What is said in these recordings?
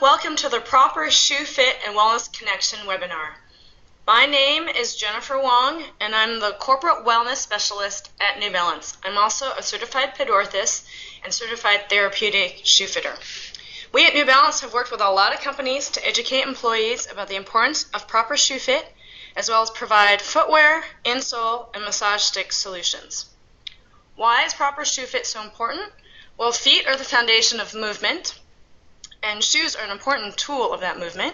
welcome to the Proper Shoe Fit and Wellness Connection webinar. My name is Jennifer Wong, and I'm the Corporate Wellness Specialist at New Balance. I'm also a Certified Pedorthist and Certified Therapeutic shoe fitter. We at New Balance have worked with a lot of companies to educate employees about the importance of proper shoe fit, as well as provide footwear, insole, and massage stick solutions. Why is proper shoe fit so important? Well, feet are the foundation of movement, and shoes are an important tool of that movement.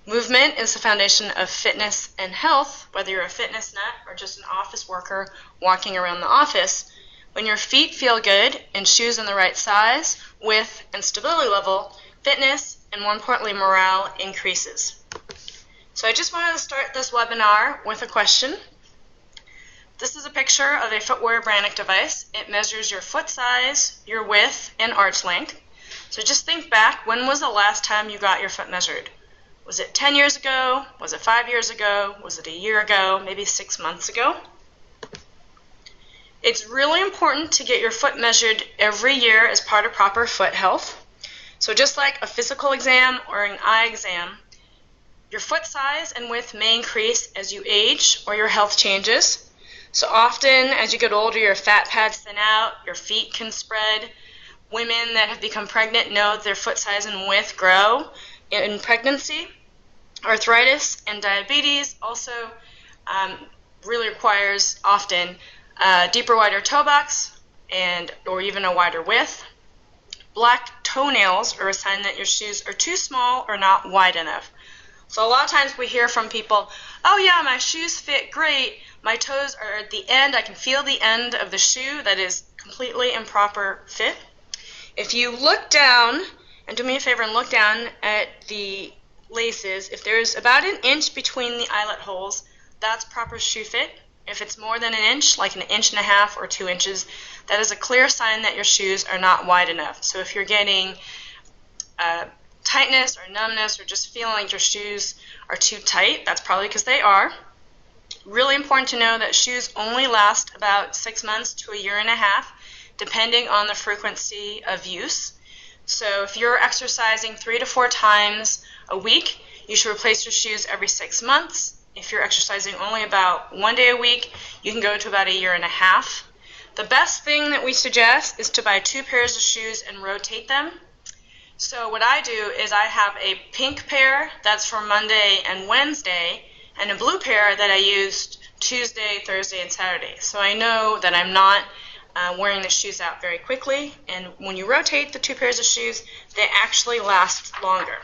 Movement is the foundation of fitness and health, whether you're a fitness nut or just an office worker walking around the office. When your feet feel good and shoes in the right size, width, and stability level, fitness, and more importantly, morale increases. So I just wanted to start this webinar with a question. This is a picture of a footwear Brannick device. It measures your foot size, your width, and arch length. So just think back, when was the last time you got your foot measured? Was it 10 years ago? Was it 5 years ago? Was it a year ago? Maybe 6 months ago? It's really important to get your foot measured every year as part of proper foot health. So just like a physical exam or an eye exam, your foot size and width may increase as you age or your health changes. So often as you get older, your fat pads thin out, your feet can spread. Women that have become pregnant know that their foot size and width grow in pregnancy. Arthritis and diabetes also really requires often deeper, wider toe box or even a wider width. Black toenails are a sign that your shoes are too small or not wide enough. So a lot of times we hear from people, oh yeah, my shoes fit great, my toes are at the end, I can feel the end of the shoe. That is completely improper fit. If you look down, and do me a favor and look down at the laces, if there's about an inch between the eyelet holes, that's proper shoe fit. If it's more than an inch, like an inch and a half or 2 inches, that is a clear sign that your shoes are not wide enough. So if you're getting tightness or numbness or just feeling like your shoes are too tight, that's probably because they are. Really important to know that shoes only last about 6 months to a year and a half, depending on the frequency of use. So if you're exercising 3 to 4 times a week, you should replace your shoes every 6 months. If you're exercising only about 1 day a week, you can go to about a year and a half. The best thing that we suggest is to buy 2 pairs of shoes and rotate them. So what I do is I have a pink pair that's for Monday and Wednesday, and a blue pair that I used Tuesday, Thursday, and Saturday. So I know that I'm not wearing the shoes out very quickly, and when you rotate the 2 pairs of shoes, they actually last longer.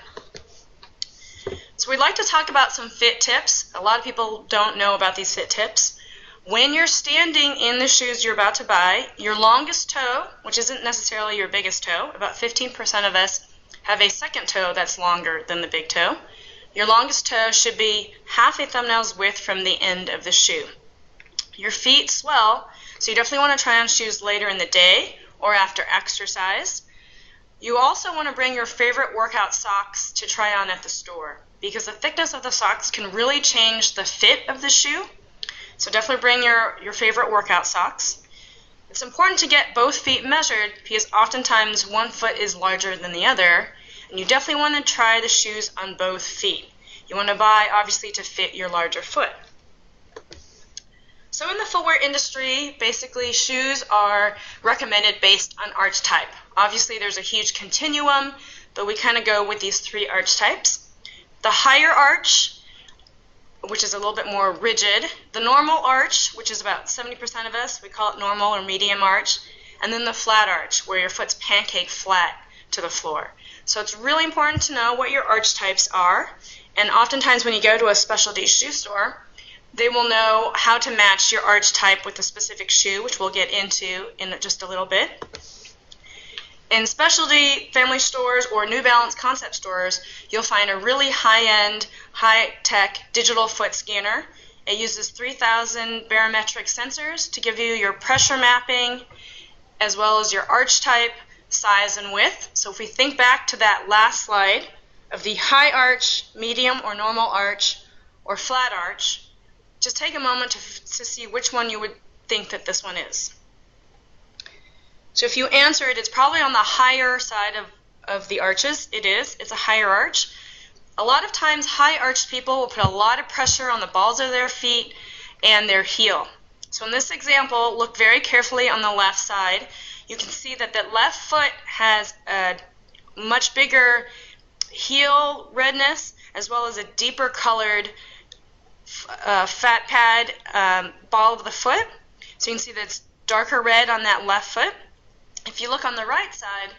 So we'd like to talk about some fit tips. A lot of people don't know about these fit tips. When you're standing in the shoes you're about to buy, your longest toe, which isn't necessarily your biggest toe, about 15% of us have a second toe that's longer than the big toe. Your longest toe should be half a thumbnail's width from the end of the shoe. Your feet swell, so you definitely want to try on shoes later in the day or after exercise. You also want to bring your favorite workout socks to try on at the store, because the thickness of the socks can really change the fit of the shoe. So definitely bring your favorite workout socks. It's important to get both feet measured because oftentimes one foot is larger than the other, and you definitely want to try the shoes on both feet. You want to buy, obviously, to fit your larger foot. So in the footwear industry, basically shoes are recommended based on arch type. Obviously there's a huge continuum, but we kind of go with these 3 arch types. The higher arch, which is a little bit more rigid, the normal arch, which is about 70% of us, we call it normal or medium arch, and then the flat arch, where your foot's pancake flat to the floor. So it's really important to know what your arch types are, and oftentimes when you go to a specialty shoe store, they will know how to match your arch type with a specific shoe, which we'll get into in just a little bit. In specialty family stores or New Balance concept stores, you'll find a really high-end, high-tech digital foot scanner. It uses 3,000 barometric sensors to give you your pressure mapping as well as your arch type, size, and width. So if we think back to that last slide of the high arch, medium or normal arch, or flat arch, just take a moment to see which one you would think that this one is. So if you answered, it's probably on the higher side of of the arches. It is. It's a higher arch. A lot of times high-arched people will put a lot of pressure on the balls of their feet and their heel. So in this example, look very carefully on the left side. You can see that the left foot has a much bigger heel redness as well as a deeper colored fat pad ball of the foot. So you can see that it's darker red on that left foot. If you look on the right side,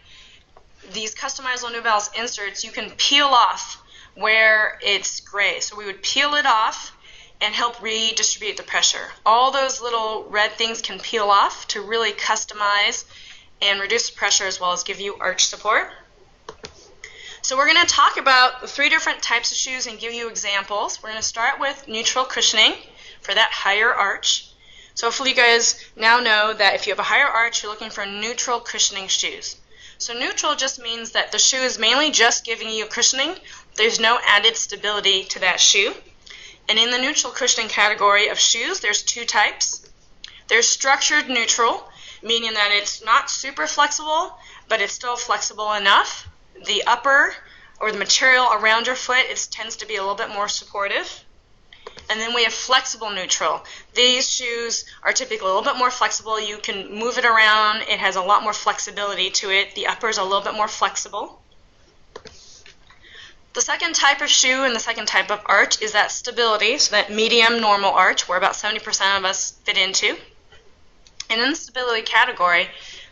these customizable New Balance inserts, you can peel off where it's gray. So we would peel it off and help redistribute the pressure. All those little red things can peel off to really customize and reduce pressure as well as give you arch support. So we're going to talk about the 3 different types of shoes and give you examples. We're going to start with neutral cushioning for that higher arch. So hopefully you guys now know that if you have a higher arch, you're looking for neutral cushioning shoes. So neutral just means that the shoe is mainly just giving you cushioning. There's no added stability to that shoe. And in the neutral cushioning category of shoes, there's 2 types. There's structured neutral, meaning that it's not super flexible, but it's still flexible enough. The upper or the material around your foot tends to be a little bit more supportive. And then we have flexible neutral. These shoes are typically a little bit more flexible. You can move it around. It has a lot more flexibility to it. The upper is a little bit more flexible. The second type of shoe and the second type of arch is that stability, so that medium normal arch where about 70% of us fit into. And in the stability category,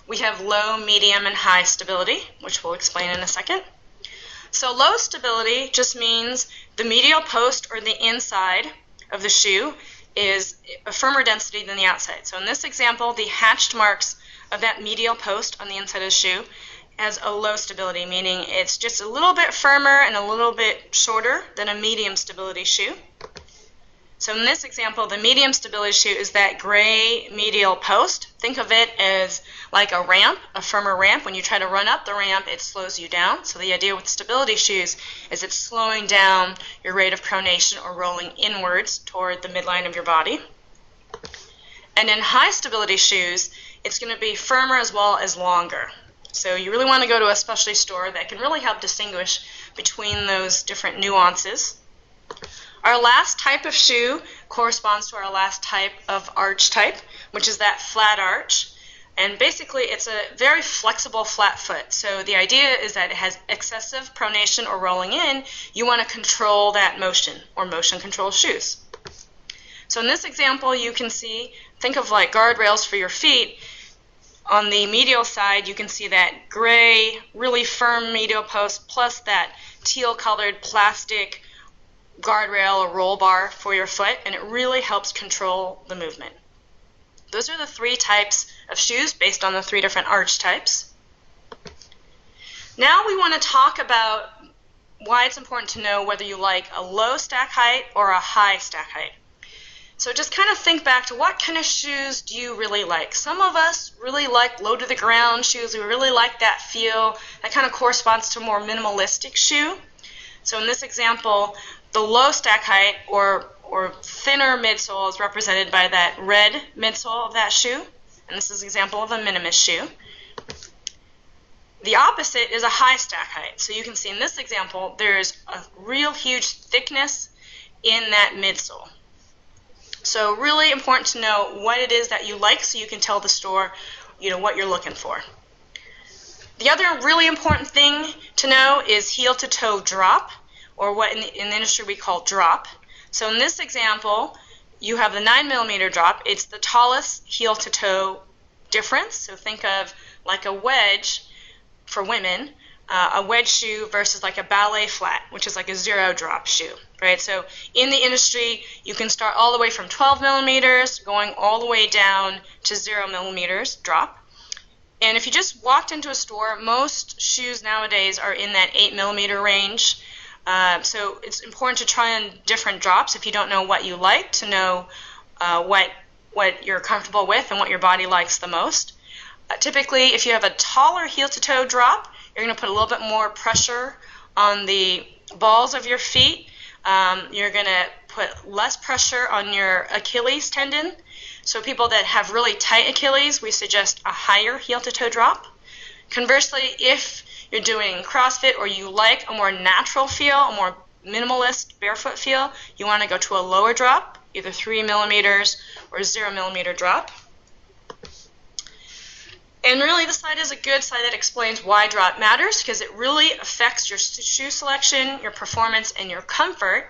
we have low, medium, and high stability, which we'll explain in a second. So low stability just means the medial post or the inside of the shoe is a firmer density than the outside. So in this example, the hatched marks of that medial post on the inside of the shoe has a low stability, meaning it's just a little bit firmer and a little bit shorter than a medium stability shoe. So in this example, the medium stability shoe is that gray medial post. Think of it as like a ramp, a firmer ramp. When you try to run up the ramp, it slows you down. So the idea with stability shoes is it's slowing down your rate of pronation or rolling inwards toward the midline of your body. And in high stability shoes, it's going to be firmer as well as longer. So you really want to go to a specialty store that can really help distinguish between those different nuances. Our last type of shoe corresponds to our last type of arch type, which is that flat arch. And basically, it's a very flexible flat foot. So the idea is that it has excessive pronation or rolling in. You want to control that motion or motion control shoes. So in this example, you can see, think of like guardrails for your feet. On the medial side, you can see that gray, really firm medial post plus that teal-colored plastic guardrail or roll bar for your foot, and it really helps control the movement. Those are the 3 types of shoes based on the 3 different arch types. Now we want to talk about why it's important to know whether you like a low stack height or a high stack height. So just kind of think back to what kind of shoes do you really like? Some of us really like low to the ground shoes. We really like that feel. That kind of corresponds to a more minimalistic shoe. So in this example, the low stack height or thinner midsole is represented by that red midsole of that shoe. And this is an example of a minimalist shoe. The opposite is a high stack height. So you can see in this example, there's a real huge thickness in that midsole. So really important to know what it is that you like so you can tell the store, what you're looking for. The other really important thing to know is heel-to-toe drop, or what in the industry we call drop. So in this example, you have the 9mm drop. It's the tallest heel-to-toe difference. So think of like a wedge for women, a wedge shoe versus like a ballet flat, which is like a 0 drop shoe, right? So in the industry, you can start all the way from 12mm going all the way down to 0mm drop. And if you just walked into a store, most shoes nowadays are in that 8mm range. So it's important to try on different drops if you don't know what you like, to know what you're comfortable with and what your body likes the most. Typically, if you have a taller heel-to-toe drop, you're going to put a little bit more pressure on the balls of your feet. You're going to put less pressure on your Achilles tendon. So people that have really tight Achilles, we suggest a higher heel-to-toe drop. Conversely, if you're doing CrossFit or you like a more natural feel, a more minimalist barefoot feel, you want to go to a lower drop, either 3 millimeters or 0 millimeter drop. And really, the slide is a good slide that explains why drop matters, because it really affects your shoe selection, your performance, and your comfort.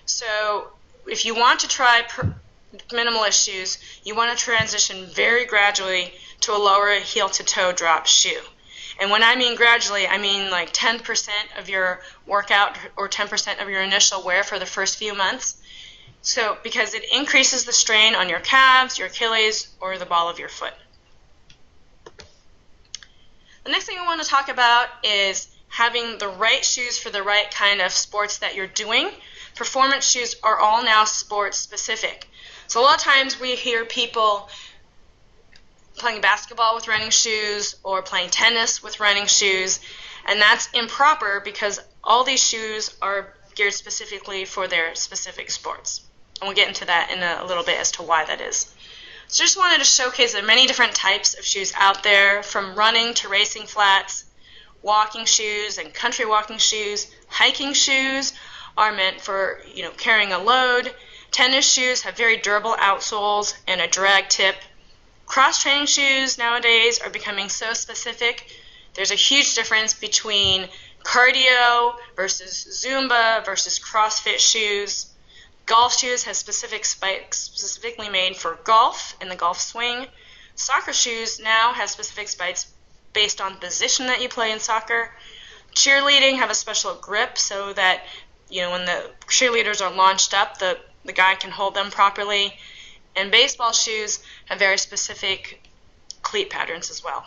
So if you want to try minimalist shoes, you want to transition very gradually to a lower heel-to-toe drop shoe. And when I mean gradually, I mean like 10% of your workout or 10% of your initial wear for the first few months. So because it increases the strain on your calves, your Achilles, or the ball of your foot. The next thing I want to talk about is having the right shoes for the right kind of sports that you're doing. Performance shoes are all now sports specific. So a lot of times we hear people playing basketball with running shoes or playing tennis with running shoes, and that's improper because all these shoes are geared specifically for their specific sports. And we'll get into that in a little bit as to why that is. So just wanted to showcase there are many different types of shoes out there, from running to racing flats, walking shoes and country walking shoes. Hiking shoes are meant for carrying a load. Tennis shoes have very durable outsoles and a drag tip. Cross-training shoes nowadays are becoming so specific. There's a huge difference between cardio versus Zumba versus CrossFit shoes. Golf shoes have specific spikes specifically made for golf and the golf swing. Soccer shoes now have specific spikes based on the position that you play in soccer. Cheerleading have a special grip so that when the cheerleaders are launched up, the guy can hold them properly. And baseball shoes have very specific cleat patterns as well.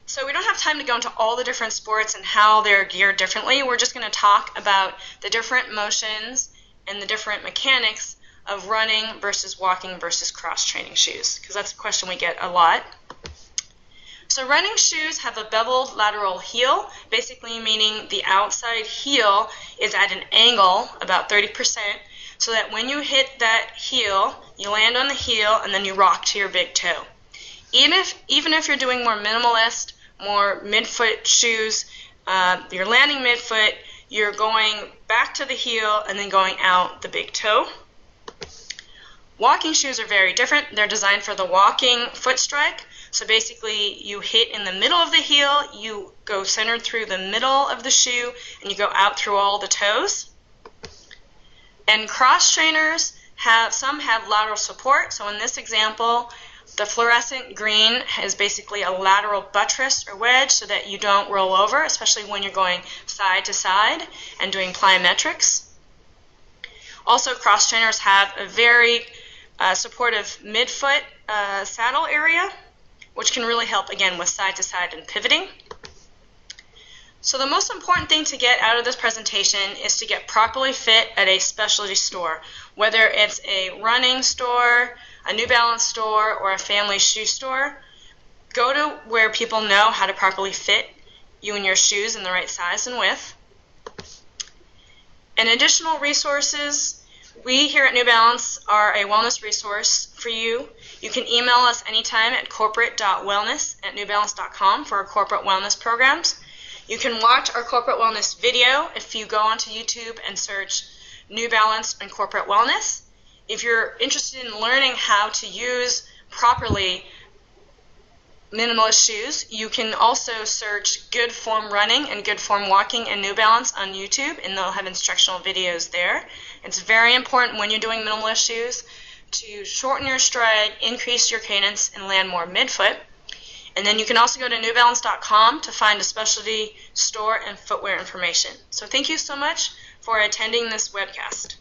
So we don't have time to go into all the different sports and how they're geared differently. We're just going to talk about the different motions and the different mechanics of running versus walking versus cross-training shoes, because that's a question we get a lot. So running shoes have a beveled lateral heel, basically meaning the outside heel is at an angle, about 30%, so that when you hit that heel, you land on the heel and then you rock to your big toe. Even if you're doing more minimalist, more midfoot shoes, you're landing midfoot, you're going back to the heel and then going out the big toe. Walking shoes are very different. They're designed for the walking foot strike. So basically you hit in the middle of the heel, you go centered through the middle of the shoe, and you go out through all the toes. And cross trainers some have lateral support. So in this example, the fluorescent green is basically a lateral buttress or wedge so that you don't roll over, especially when you're going side to side and doing plyometrics. Also, cross trainers have a very supportive midfoot saddle area, which can really help, again, with side to side and pivoting. So the most important thing to get out of this presentation is to get properly fit at a specialty store, whether it's a running store, a New Balance store, or a family shoe store. Go to where people know how to properly fit you and your shoes in the right size and width. And additional resources, we here at New Balance are a wellness resource for you. You can email us anytime at corporate.wellness@newbalance.com for our corporate wellness programs. You can watch our corporate wellness video if you go onto YouTube and search New Balance and corporate wellness. If you're interested in learning how to use properly minimalist shoes, you can also search Good Form Running and Good Form Walking and New Balance on YouTube, and they'll have instructional videos there. It's very important when you're doing minimalist shoes to shorten your stride, increase your cadence, and land more midfoot. And then you can also go to newbalance.com to find a specialty store and footwear information. So thank you so much for attending this webcast.